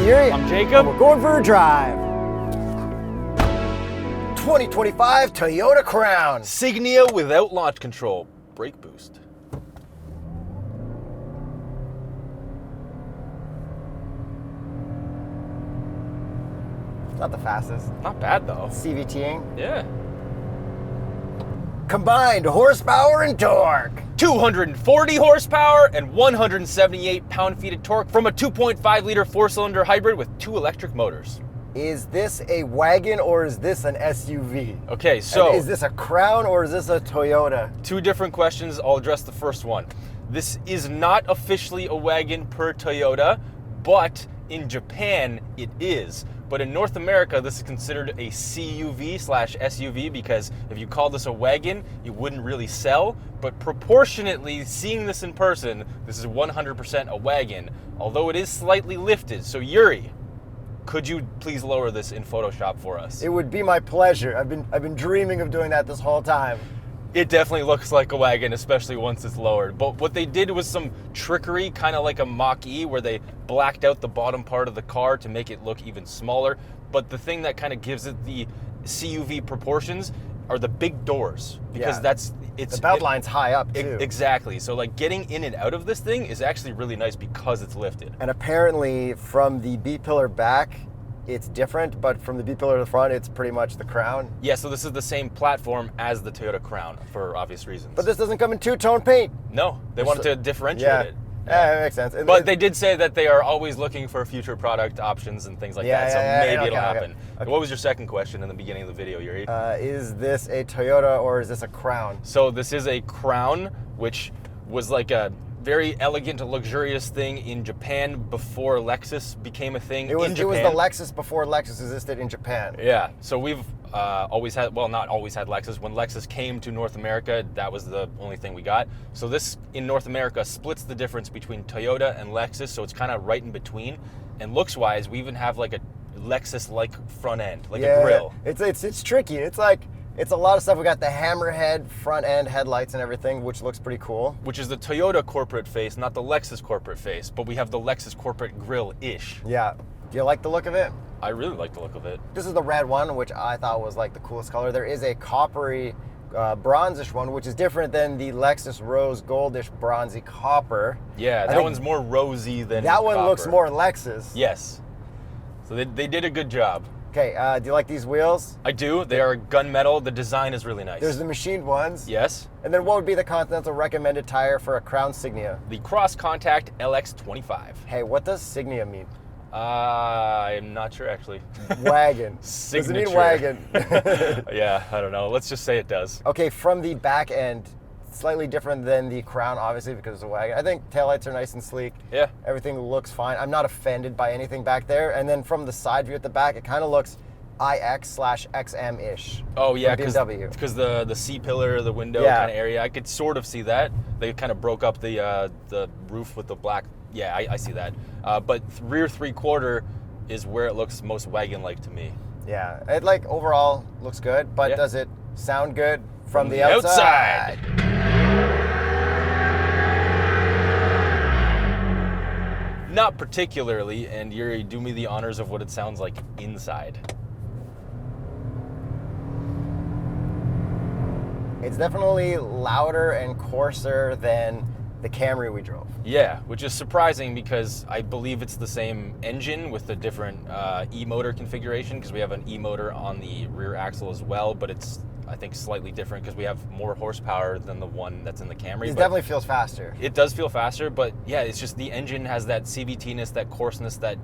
Yuri. I'm Jacob. And we're going for a drive. 2025 Toyota Crown. Signia without launch control. Brake boost. Not the fastest. Not bad though. CVTing. Yeah. Combined horsepower and torque. 240 horsepower and 178 pound-feet of torque from a 2.5 liter four-cylinder hybrid with 2 electric motors. Is this a wagon or is this an SUV? Okay, so And is this a Crown or is this a Toyota? 2 different questions. I'll address the first one. This is not officially a wagon per Toyota, but in Japan it is. But in North America, this is considered a CUV/SUV because if you call this a wagon, it wouldn't really sell. But proportionately, seeing this in person, this is 100% a wagon, although it is slightly lifted. So Yuri, could you please lower this in Photoshop for us? It would be my pleasure. I've been dreaming of doing that this whole time. It definitely looks like a wagon, especially once it's lowered. But what they did was some trickery, kind of like a Mach-E, where they blacked out the bottom part of the car to make it look even smaller. But the thing that kind of gives it the CUV proportions are the big doors, because the belt line's high up too. Exactly. So like getting in and out of this thing is actually really nice because it's lifted. And apparently from the B-pillar back, it's different, but from the B-pillar to the front, it's pretty much the Crown. Yeah, so this is the same platform as the Toyota Crown for obvious reasons. But this doesn't come in two-tone paint. No, they wanted to differentiate it. Yeah, that makes sense. But they did say that they are always looking for future product options and things like that, so maybe it'll happen. Okay. What was your second question in the beginning of the video, Yuri? Is this a Toyota or is this a Crown? So this is a Crown, which was like a very elegant, luxurious thing in Japan before Lexus became a thing in Japan. It was the Lexus before Lexus existed in Japan. Yeah, so we've always had, well, not always had Lexus. When Lexus came to North America, that was the only thing we got. So this, in North America, splits the difference between Toyota and Lexus, so it's kind of right in between. And looks-wise, we even have like a Lexus-like front end, like a grill. It's tricky. It's a lot of stuff. We got the hammerhead front end headlights and everything, which looks pretty cool. Which is the Toyota corporate face, not the Lexus corporate face, but we have the Lexus corporate grill-ish. Yeah. Do you like the look of it? I really like the look of it. This is the red one, which I thought was like the coolest color. There is a coppery, bronzish one, which is different than the Lexus rose goldish bronzy copper. Yeah, that one's more rosy than that one copper. Looks more Lexus. Yes. So they did a good job. Okay, do you like these wheels? I do. They are gunmetal. The design is really nice. There's the machined ones. Yes. And then what would be the Continental recommended tire for a Crown Signia? The Cross Contact LX25. Hey, what does Signia mean? I'm not sure actually. Wagon. Signature. Does it mean wagon? Yeah, I don't know. Let's just say it does. Okay, from the back end, slightly different than the Crown, obviously, because it's a wagon. I think taillights are nice and sleek. Yeah. Everything looks fine. I'm not offended by anything back there. And then from the side view at the back, it kind of looks iX/XM-ish. Oh yeah, because the C-pillar, the window kind of area, I could sort of see that. They kind of broke up the roof with the black. Yeah, I see that. But rear 3/4 is where it looks most wagon-like to me. Yeah, it like overall looks good, but does it sound good from the outside? Not particularly, and Yuri, do me the honors of what it sounds like inside. It's definitely louder and coarser than the Camry we drove. Yeah, which is surprising because I believe it's the same engine with a different e-motor configuration, because we have an e-motor on the rear axle as well, but it's, I think, slightly different because we have more horsepower than the one that's in the Camry. It definitely feels faster. It does feel faster, but yeah, it's just the engine has that CVT-ness, that coarseness that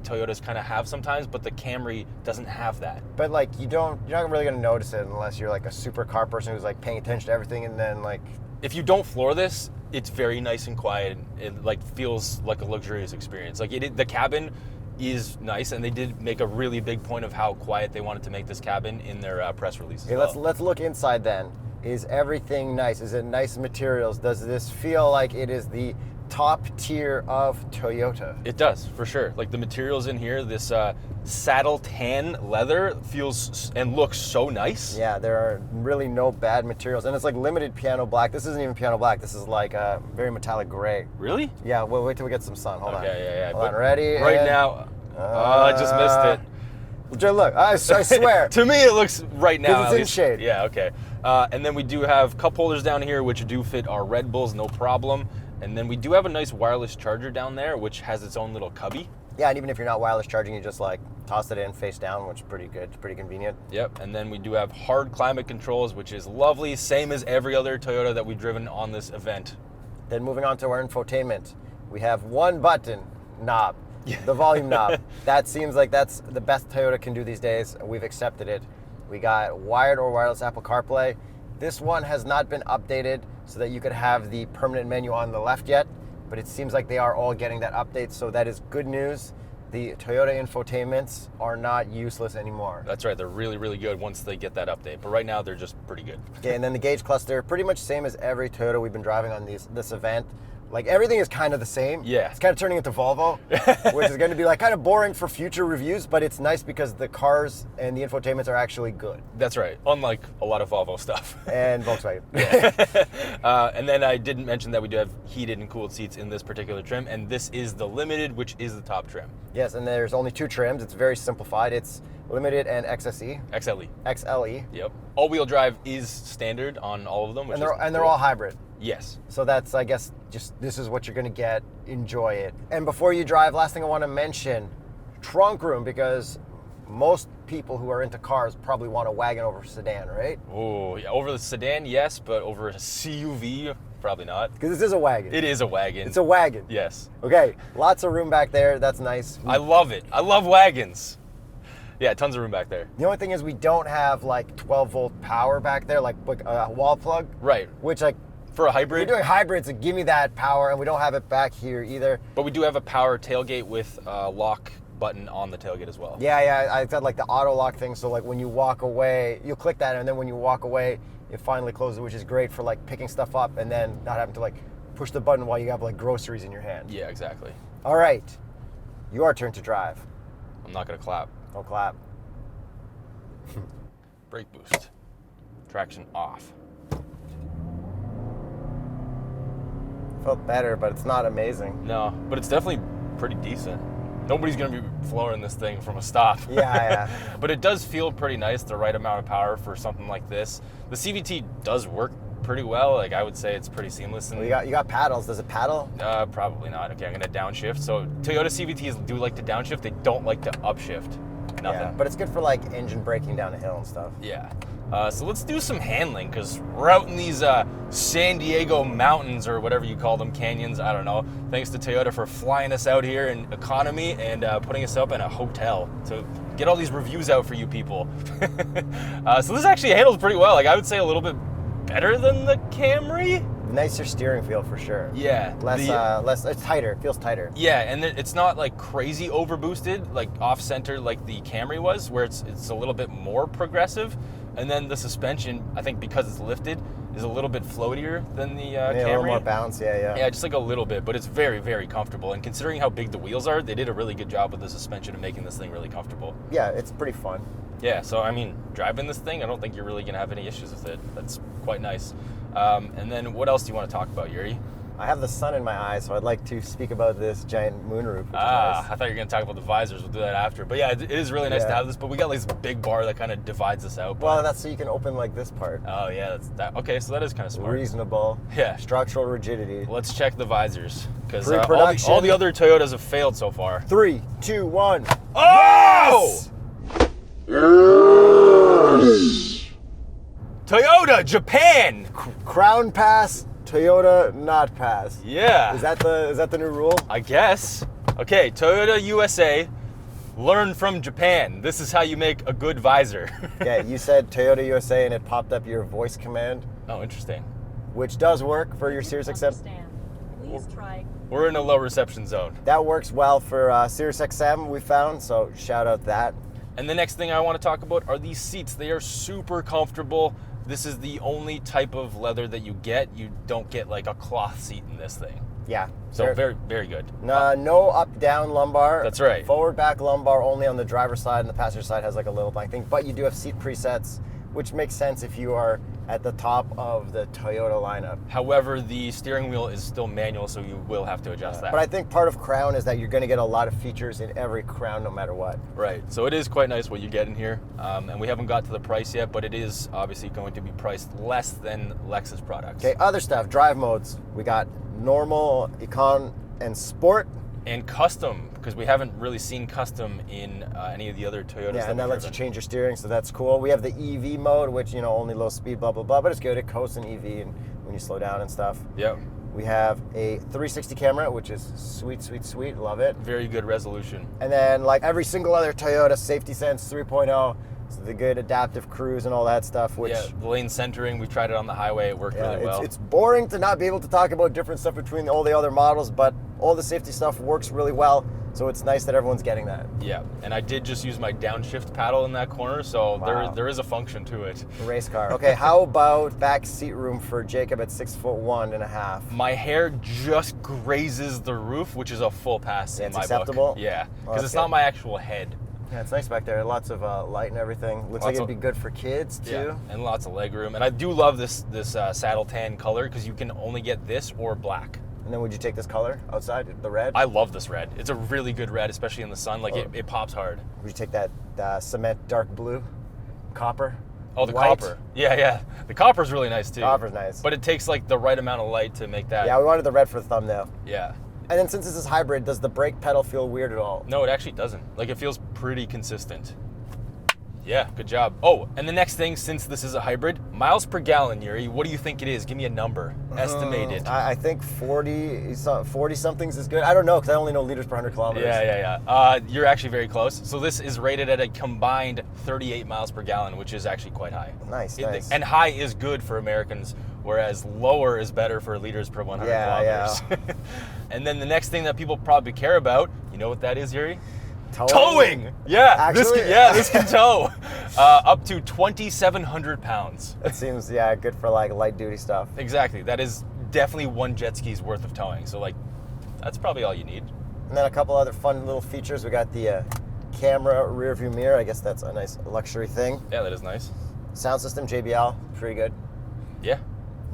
Toyotas kind of have sometimes, but the Camry doesn't have that. But like you're not really gonna notice it unless you're like a super car person who's like paying attention to everything, and then like if you don't floor this, it's very nice and quiet. It like feels like a luxurious experience. Like the cabin is nice, and they did make a really big point of how quiet they wanted to make this cabin in their press release. Okay, let's look inside then. Is everything nice? Is it nice materials? Does this feel like it is the top tier of Toyota? It does, for sure. Like the materials in here, this saddle tan leather feels and looks so nice. Yeah, there are really no bad materials, and it's like limited piano black. This isn't even piano black. This is like a very metallic gray. Really? Yeah. Well, wait till we get some sun. Hold on. Yeah. Hold on. Ready? Right now, I just missed it. Look, I swear. To me, it looks right now. Because it's in shade. Yeah, okay. And then we do have cup holders down here, which do fit our Red Bulls, no problem. And then we do have a nice wireless charger down there, which has its own little cubby. Yeah, and even if you're not wireless charging, you just like toss it in face down, which is pretty good. It's pretty convenient. Yep, and then we do have hard climate controls, which is lovely, same as every other Toyota that we've driven on this event. Then moving on to our infotainment, we have one button knob, the volume knob. That seems like that's the best Toyota can do these days. We've accepted it. We got wired or wireless Apple CarPlay. This one has not been updated so that you could have the permanent menu on the left yet, but it seems like they are all getting that update, so that is good news. The Toyota infotainments are not useless anymore. That's right, they're really, really good once they get that update. But right now, they're just pretty good. Okay, and then the gauge cluster, pretty much same as every Toyota we've been driving on this event. Like everything is kind of the same. Yeah. It's kind of turning into Volvo, which is going to be like kind of boring for future reviews, but it's nice because the cars and the infotainments are actually good. That's right, unlike a lot of Volvo stuff. And Volkswagen. And then I didn't mention that we do have heated and cooled seats in this particular trim, and this is the Limited, which is the top trim. Yes, and there's only two trims. It's very simplified. It's Limited and XSE. XLE. XLE. Yep. All-wheel drive is standard on all of them. Which And they're all hybrid. Yes. So that's, I guess, just this is what you're going to get. Enjoy it. And before you drive, last thing I want to mention, trunk room, because most people who are into cars probably want a wagon over a sedan, right? Oh, yeah. Over the sedan, yes, but over a CUV, probably not. Because this is a wagon. It is a wagon. It's a wagon. Yes. Okay, lots of room back there. That's nice. I love it. I love wagons. Yeah, tons of room back there. The only thing is we don't have like 12-volt power back there, like a wall plug. Right. Which, like, for a hybrid. we're doing hybrids, so give me that power, and we don't have it back here either. But we do have a power tailgate with a lock button on the tailgate as well. Yeah, I said like the auto lock thing, so like when you walk away, you'll click that, and then when you walk away, it finally closes, which is great for like picking stuff up and then not having to like push the button while you have like groceries in your hand. Yeah, exactly. All right, your turn to drive. I'm not gonna clap. Don't clap. Brake boost. Traction off. Felt better, but it's not amazing. No, but it's definitely pretty decent. Nobody's gonna be flooring this thing from a stop. Yeah. But it does feel pretty nice, the right amount of power for something like this. The CVT does work pretty well. Like, I would say it's pretty seamless. And Well, you got paddles. Does it paddle? probably not. Okay, I'm gonna downshift. So Toyota CVTs do like to downshift. They don't like to upshift. Nothing. Yeah, but it's good for like engine braking down a hill and stuff. Yeah. So let's do some handling, because we're out in these San Diego mountains, or whatever you call them, canyons, I don't know. Thanks to Toyota for flying us out here in economy and putting us up in a hotel to get all these reviews out for you people. So this actually handles pretty well. Like, I would say a little bit better than the Camry. Nicer steering feel for sure. Yeah. Less. It's tighter. It feels tighter. Yeah, and it's not like crazy over boosted, like off center, like the Camry was, where it's a little bit more progressive. And then the suspension, I think because it's lifted, is a little bit floatier than the Camry. A little more bounce, yeah. Yeah, just like a little bit, but it's very, very comfortable. And considering how big the wheels are, they did a really good job with the suspension of making this thing really comfortable. Yeah, it's pretty fun. Yeah, so I mean, driving this thing, I don't think you're really going to have any issues with it. That's quite nice. And then what else do you want to talk about, Yuri? I have the sun in my eyes, so I'd like to speak about this giant moonroof. Which is nice. I thought you were going to talk about the visors. We'll do that after. But yeah, it is really nice to have this. But we got like this big bar that kind of divides us out. Well, that's so you can open like this part. Oh yeah, that's that. Okay, so that is kind of smart. Reasonable. Yeah. Structural rigidity. Let's check the visors, because Pre-production. all the other Toyotas have failed so far. 3, 2, 1. Oh! Toyota, Japan. Crown pass, Toyota not pass. Yeah. Is that the new rule? I guess. Okay, Toyota USA, learn from Japan. This is how you make a good visor. Yeah, you said Toyota USA and it popped up your voice command, Oh, interesting. which does work for your Sirius XM. Please try. We're in a low reception zone. That works well for Sirius XM, we found, so shout out that. And the next thing I want to talk about are these seats. They are super comfortable. This is the only type of leather that you get. You don't get like a cloth seat in this thing. Yeah. So very, very good. No up-down lumbar. That's right. Forward-back lumbar only on the driver's side, and the passenger side has like a little blank thing. But you do have seat presets which makes sense if you are at the top of the Toyota lineup. However, the steering wheel is still manual, so you will have to adjust that. But I think part of Crown is that you're going to get a lot of features in every Crown no matter what. Right, so it is quite nice what you get in here. And we haven't got to the price yet, but it is obviously going to be priced less than Lexus products. Okay, other stuff, drive modes. We got normal, econ, and sport. And custom, because we haven't really seen custom in any of the other Toyotas. Yeah, and that lets you change your steering, so that's cool. We have the EV mode, which, only low speed, blah, blah, blah, but it's good. It coasts in EV and when you slow down and stuff. Yep. We have a 360 camera, which is sweet, sweet, sweet. Love it. Very good resolution. And then, like every single other Toyota, Safety Sense 3.0, so the good adaptive cruise and all that stuff, which... Yeah, the lane centering, we tried it on the highway, it worked really well. It's boring to not be able to talk about different stuff between all the other models, but all the safety stuff works really well, so it's nice that everyone's getting that. Yeah, and I did just use my downshift paddle in that corner, so Wow. there is a function to it. Race car. Okay, how about back seat room for Jacob at 6'1.5"? My hair just grazes the roof, which is a full pass Yeah, in it's my acceptable? book. Yeah, Oh, because that's it's good. not my actual head. Yeah, it's nice back there. Lots of light and everything. Looks like Lots it'd of- be good for kids, too. Yeah, and lots of leg room. And I do love this saddle tan color because you can only get this or black. And then would you take this color outside, the red? I love this red. It's a really good red, especially in the sun. Like, Oh. it pops hard. Would you take that cement dark blue? Copper? Oh, the White? copper. Yeah. The copper's really nice, too. Copper's nice. But it takes, like, the right amount of light to make that. Yeah, we wanted the red for the thumbnail. Yeah. And then since this is hybrid, does the brake pedal feel weird at all? No, it actually doesn't. Like, it feels pretty consistent. Yeah, good job. Oh, and the next thing, since this is a hybrid, miles per gallon, Yuri, what do you think it is? Give me a number. Estimated. I think 40 somethings is good. I don't know, because I only know liters per 100 kilometers. Yeah. You're actually very close. So this is rated at a combined 38 miles per gallon, which is actually quite high. Nice. And high is good for Americans, whereas lower is better for liters per 100 kilometers. Yeah. And then the next thing that people probably care about, you know what that is, Yuri? Towing. Yeah, Actually? this can tow up to 2,700 pounds. That seems, good for like light duty stuff. Exactly. That is definitely one jet ski's worth of towing. So like, that's probably all you need. And then a couple other fun little features. We got the camera rear view mirror. I guess that's a nice luxury thing. Yeah, that is nice. Sound system, JBL, pretty good. Yeah.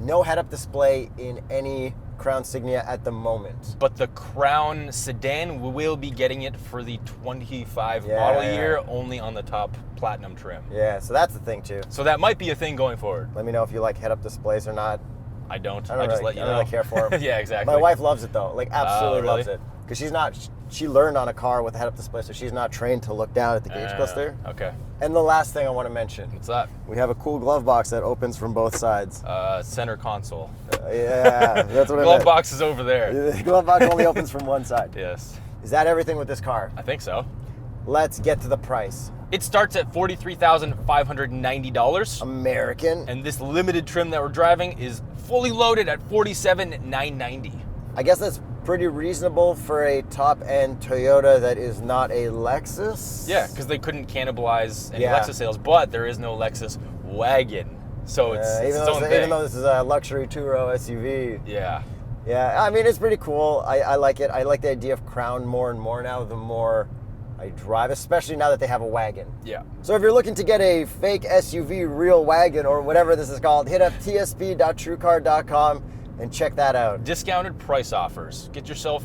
No head-up display in any Crown Signia at the moment. But the Crown sedan, we will be getting it for the 25 Yeah, model yeah. year, only on the top platinum trim. Yeah, so that's the thing too. So that might be a thing going forward. Let me know if you like head-up displays or not. I don't. I don't just really, let you I know. don't really care for them. Yeah, exactly. My wife loves it though, like absolutely really? loves it. Because she learned on a car with a head-up display, so she's not trained to look down at the gauge cluster. Okay. And the last thing I want to mention, What's that? we have a cool glove box that opens from both sides. Center console. Yeah, that's what I Glove meant. box is over there. The glove box only opens from one side. Yes. Is that everything with this car? I think so. Let's get to the price. It starts at $43,590. American. And this limited trim that we're driving is fully loaded at $47,990. I guess that's pretty reasonable for a top-end Toyota that is not a Lexus. Yeah, because they couldn't cannibalize any Yeah. Lexus sales, but there is no Lexus Wagon. So it's its even own thing. though this is a luxury two-row SUV. Yeah. Yeah, I mean, it's pretty cool. I like it. I like the idea of Crown more and more now the more I drive, especially now that they have a wagon. Yeah. So if you're looking to get a fake SUV real wagon or whatever this is called, hit up tsp.truecar.com and check that out. Discounted price offers. Get yourself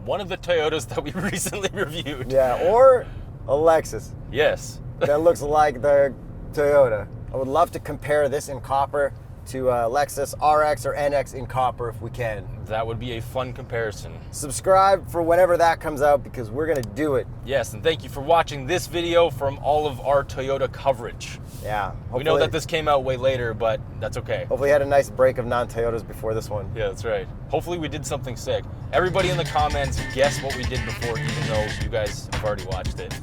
one of the Toyotas that we recently reviewed. Yeah, or a Lexus Yes. that looks like the Toyota. I would love to compare this in copper to Lexus RX or NX in copper if we can. That would be a fun comparison. Subscribe for whenever that comes out because we're going to do it. Yes, and thank you for watching this video from all of our Toyota coverage. Yeah. We know that this came out way later, but that's okay. Hopefully had a nice break of non-Toyotas before this one. Yeah, that's right. Hopefully we did something sick. Everybody in the comments, guess what we did before, even though you guys have already watched it.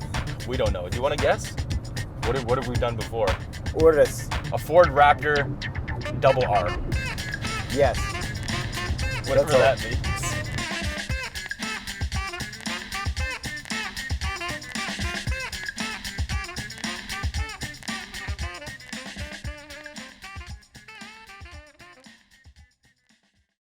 We don't know. Do you want to guess? What have we done before? Urus. A Ford Raptor double R. Yes. Whatever That's all. that means.